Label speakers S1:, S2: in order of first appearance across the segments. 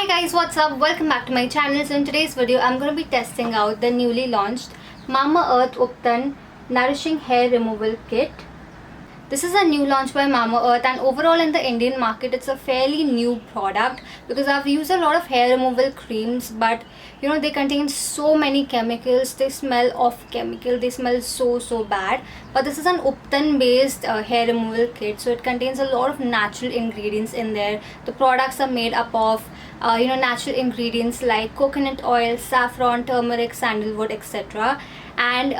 S1: Hi guys, what's up? Welcome back to my channel. So in today's video, I'm going to be testing out the newly launched Mamaearth Ubtan Nourishing Hair Removal Kit. This is a new launch by Mamaearth, and overall in the Indian market it's a fairly new product because I've used a lot of hair removal creams, but you know, they contain so many chemicals. They smell of chemical, they smell so bad. But this is an Ubtan based hair removal kit, so it contains a lot of natural ingredients in there. The products are made up of natural ingredients like coconut oil, saffron, turmeric, sandalwood, etc. And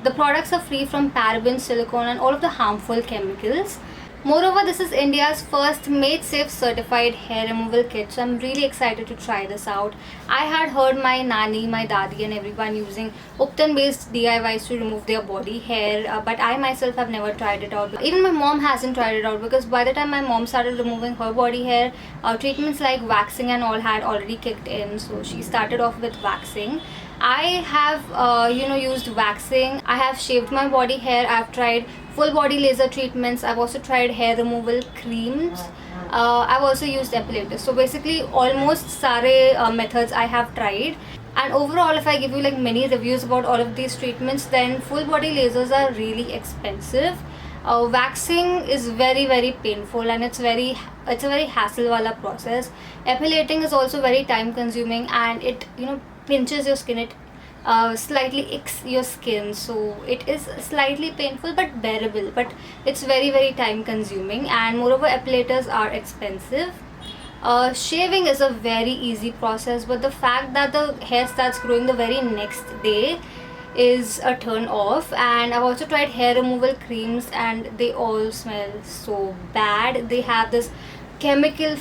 S1: the products are free from parabens, silicone and all of the harmful chemicals. Moreover, this is India's first Made Safe certified hair removal kit, so I'm really excited to try this out. I had heard my nani, my dadi and everyone using Ubtan based DIYs to remove their body hair, but I myself have never tried it out. Even my mom hasn't tried it out because by the time my mom started removing her body hair, treatments like waxing and all had already kicked in, so she started off with waxing. I have used waxing, I have shaved my body hair, I've tried full body laser treatments, I've also tried hair removal creams, I've also used epilators. So basically almost sare methods I have tried. And overall, if I give you like many reviews about all of these treatments, then full body lasers are really expensive. Waxing is very painful and it's a very hassle wala process. Epilating is also very time consuming and it pinches your skin, it slightly icks your skin, so it is slightly painful but bearable, but it's very time consuming, and moreover epilators are expensive. Shaving is a very easy process, but the fact that the hair starts growing the very next day is a turn off. And I've also tried hair removal creams and they all smell so bad. They have this chemical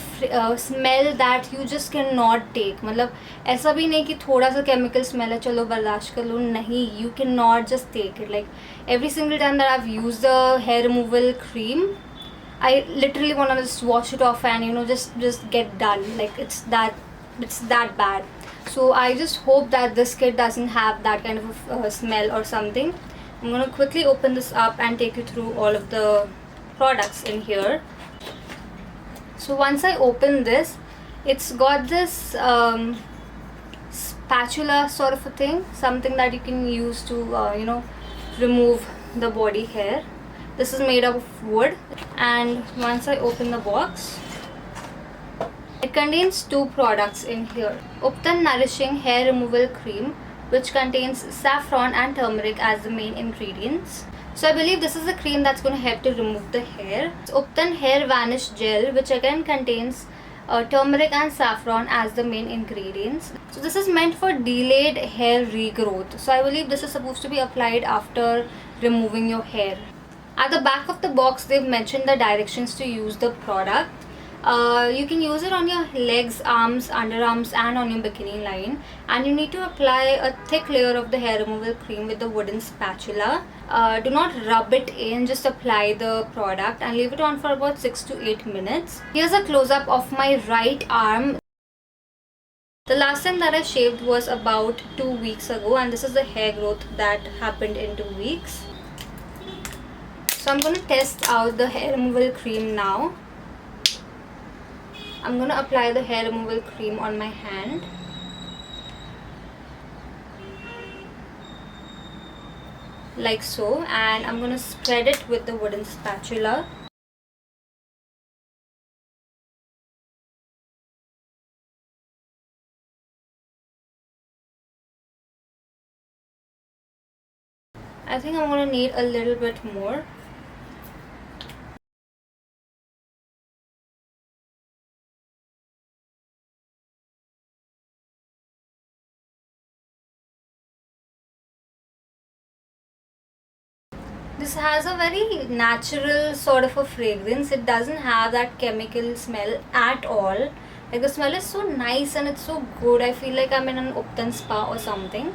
S1: smell that you just cannot take. मतलब ऐसा भी नहीं कि थोड़ा सा chemical smell है चलो बर्दाश्त कर लो, नहीं, you cannot just take it. Like every single time that I've used the hair removal cream, I literally want to just wash it off and just get done. Like it's that bad. So I just hope that this kit doesn't have that kind of a smell or something. I'm gonna quickly open this up and take you through all of the products in here. So once I open this, it's got this spatula sort of a thing, something that you can use to remove the body hair. This is made up of wood, and once I open the box, it contains two products in here. Ubtan Nourishing Hair Removal Cream, which contains saffron and turmeric as the main ingredients. So I believe this is a cream that's going to help to remove the hair. It's Ubtan Hair Vanish Gel, which again contains turmeric and saffron as the main ingredients. So this is meant for delayed hair regrowth. So I believe this is supposed to be applied after removing your hair. At the back of the box, they've mentioned the directions to use the product. You can use it on your legs, arms, underarms and on your bikini line, and you need to apply a thick layer of the hair removal cream with the wooden spatula. Do not rub it in, just apply the product and leave it on for about 6 to 8 minutes. Here's a close-up of my right arm. The last time that I shaved was about 2 weeks ago, and this is the hair growth that happened in 2 weeks. So I'm going to test out the hair removal cream now. I'm going to apply the hair removal cream on my hand. Like so, and I'm going to spread it with the wooden spatula. I think I'm going to need a little bit more. This has a very natural sort of a fragrance. It doesn't have that chemical smell at all. Like the smell is so nice and it's so good. I feel like I'm in an Ubtan spa or something.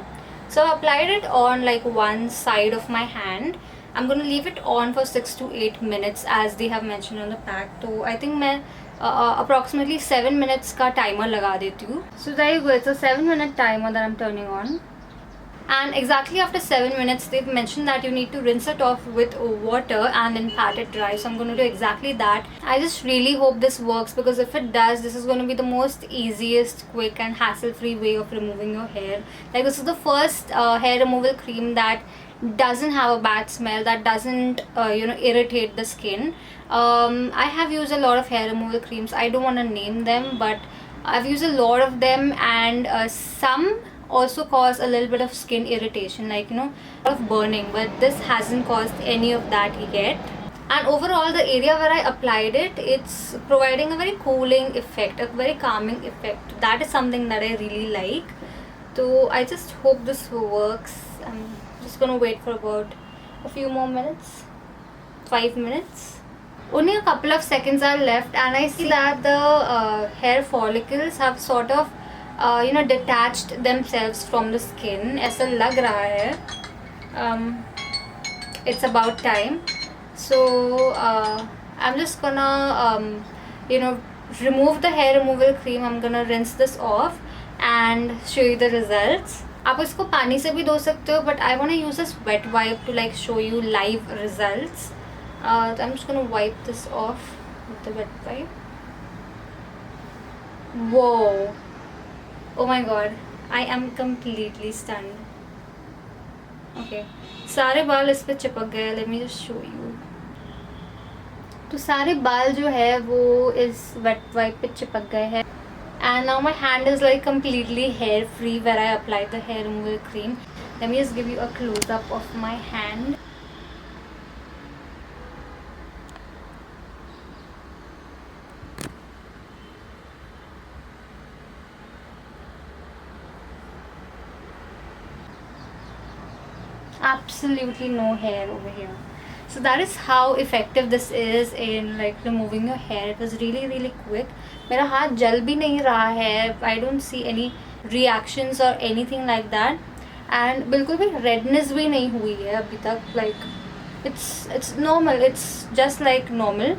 S1: So I applied it on like one side of my hand. I'm going to leave it on for 6 to 8 minutes as they have mentioned on the pack. So I think मैं approximately 7 minutes का timer लगा देती हूँ. So there you go. It's a 7-minute timer that I'm turning on. and exactly after 7 minutes they've mentioned that you need to rinse it off with water and then pat it dry. So I'm going to do exactly that. I just really hope this works, because if it does, this is going to be the most easiest, quick and hassle-free way of removing your hair. Like, this is the first hair removal cream that doesn't have a bad smell, that doesn't irritate the skin. I have used a lot of hair removal creams. I don't want to name them, but I've used a lot of them, and some also cause a little bit of skin irritation, like, a lot of burning, but this hasn't caused any of that yet. And overall, the area where I applied it, it's providing a very cooling effect, a very calming effect. That is something that I really like. So I just hope this works. I'm just gonna wait for about a few more minutes, 5 minutes. Only a couple of seconds are left, and I see that the hair follicles have sort of detached themselves from the skin. ऐसा लग रहा है. It's about time. So I'm just gonna remove the hair removal cream. I'm gonna rinse this off and show you the results. आप इसको पानी से भी धो सकते हो, but I want to use this wet wipe to like show you live results. So I'm just gonna wipe this off with the wet wipe. Whoa! Oh my god, I am completely stunned. Okay, सारे बाल इस पे चिपक गए. Let me just show you. तो सारे बाल जो है वो इस wet wipe पे चिपक गए हैं. And now my hand is like completely hair free where I applied the hair removal cream. Let me just give you a close up of my hand. Absolutely no hair over here. So that is how effective this is in like removing your hair. It was really quick. मेरा हाथ जल भी नहीं रहा है. I don't see any reactions or anything like that. And बिल्कुल भी redness भी नहीं हुई है अभी तक. Like it's normal. It's just like normal.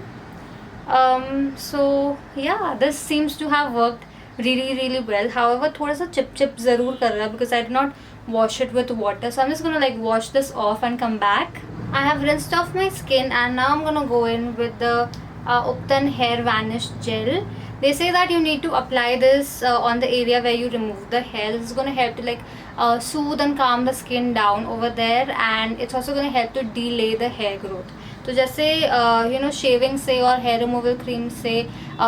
S1: So yeah, this seems to have worked really well. However, थोड़ा सा चिप ज़रूर कर रहा है because I did not wash it with water. So I'm just gonna like wash this off and come back. I have rinsed off my skin, and now I'm gonna go in with the Ubtan hair vanish gel. They say that you need to apply this on the area where you remove the hair. This is gonna help to like soothe and calm the skin down over there, and it's also gonna help to delay the hair growth. तो जैसे shaving से और hair removal cream से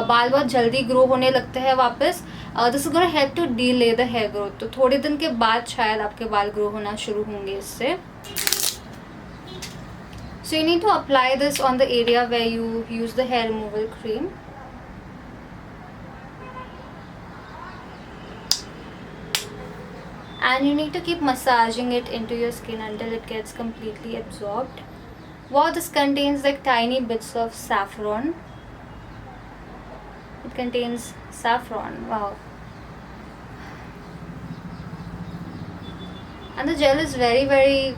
S1: बाल बहुत जल्दी grow होने लगते हैं वापस, this is gonna help to delay the hair growth. तो थोड़े दिन के बाद शायद आपके बाल ग्रो होना शुरू होंगे इससे. So you need to apply this on the area where you use the hair removal cream. And you need to keep massaging it into your skin until it gets completely absorbed. Wow, this contains like tiny bits of saffron. It contains saffron. Wow. And the gel is very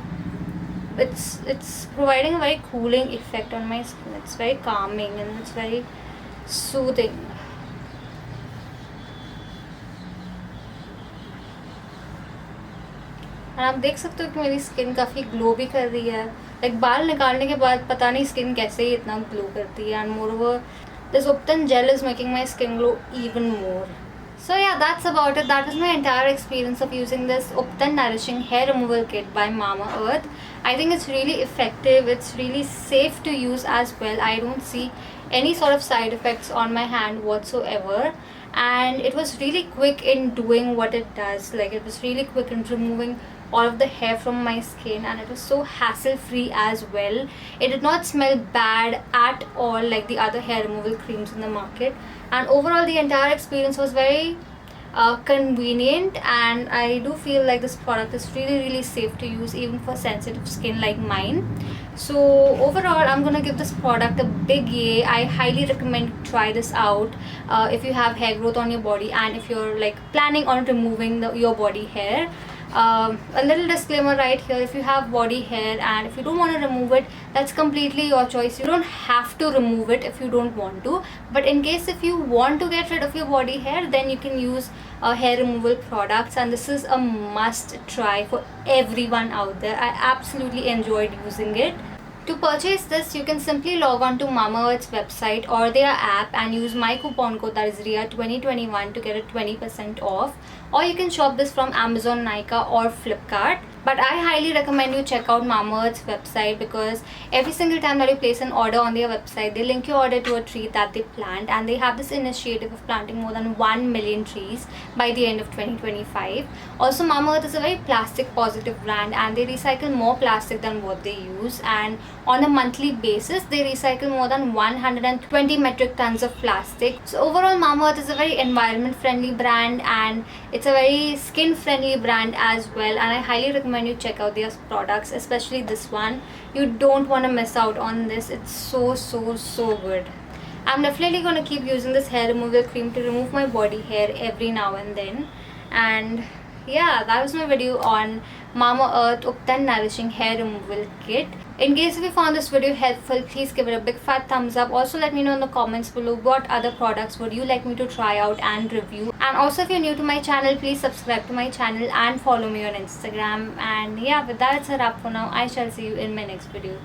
S1: it's providing a very cooling effect on my skin. It's very calming and it's very soothing. और आप देख सकते हो कि मेरी skin काफ़ी glow भी कर रही है. लाइक बाल निकालने के बाद पता नहीं स्किन कैसे ही इतना ग्लो करती है. And moreover this Ubtan gel is making my skin glow even more. So yeah, that's about it. That was my entire experience of using this Ubtan Nourishing Hair Removal Kit by Mamaearth. I think it's really effective. It's really safe to use as well. I don't see any sort of side effects on my hand whatsoever. And it was really quick in doing what it does. Like, it was really quick in removing all of the hair from my skin, and it was so hassle free as well. It did not smell bad at all like the other hair removal creams in the market, and overall the entire experience was very convenient, and I do feel like this product is really safe to use even for sensitive skin like mine. So overall, I'm gonna give this product a big yay. I highly recommend you try this out if you have hair growth on your body and if you're like planning on removing your body hair. A little disclaimer right here: if you have body hair and if you don't want to remove it, that's completely your choice. You don't have to remove it if you don't want to, but in case if you want to get rid of your body hair, then you can use hair removal products, and this is a must try for everyone out there. I absolutely enjoyed using it. To purchase this, you can simply log on to Mamaearth's website or their app and use my coupon code, that is Riya 2021, to get a 20% off. Or you can shop this from Amazon, Nykaa or Flipkart. But I highly recommend you check out Mamaearth's website, because every single time that you place an order on their website, they link your order to a tree that they plant, and they have this initiative of planting more than 1 million trees by the end of 2025. Also, Mamaearth is a very plastic positive brand, and they recycle more plastic than what they use, and on a monthly basis they recycle more than 120 metric tons of plastic. So overall, Mamaearth is a very environment friendly brand, and it's a very skin friendly brand as well, and I highly recommend you check out their products, especially this one. You don't want to miss out on this. It's so good. I'm definitely going to keep using this hair removal cream to remove my body hair every now and then. And yeah, that was my video on Mamaearth Ubtan Nourishing Hair Removal Kit. In case if you found this video helpful, please give it a big fat thumbs up. Also, let me know in the comments below what other products would you like me to try out and review. And also, if you're new to my channel, please subscribe to my channel and follow me on Instagram. And yeah, with that, it's a wrap for now. I shall see you in my next video.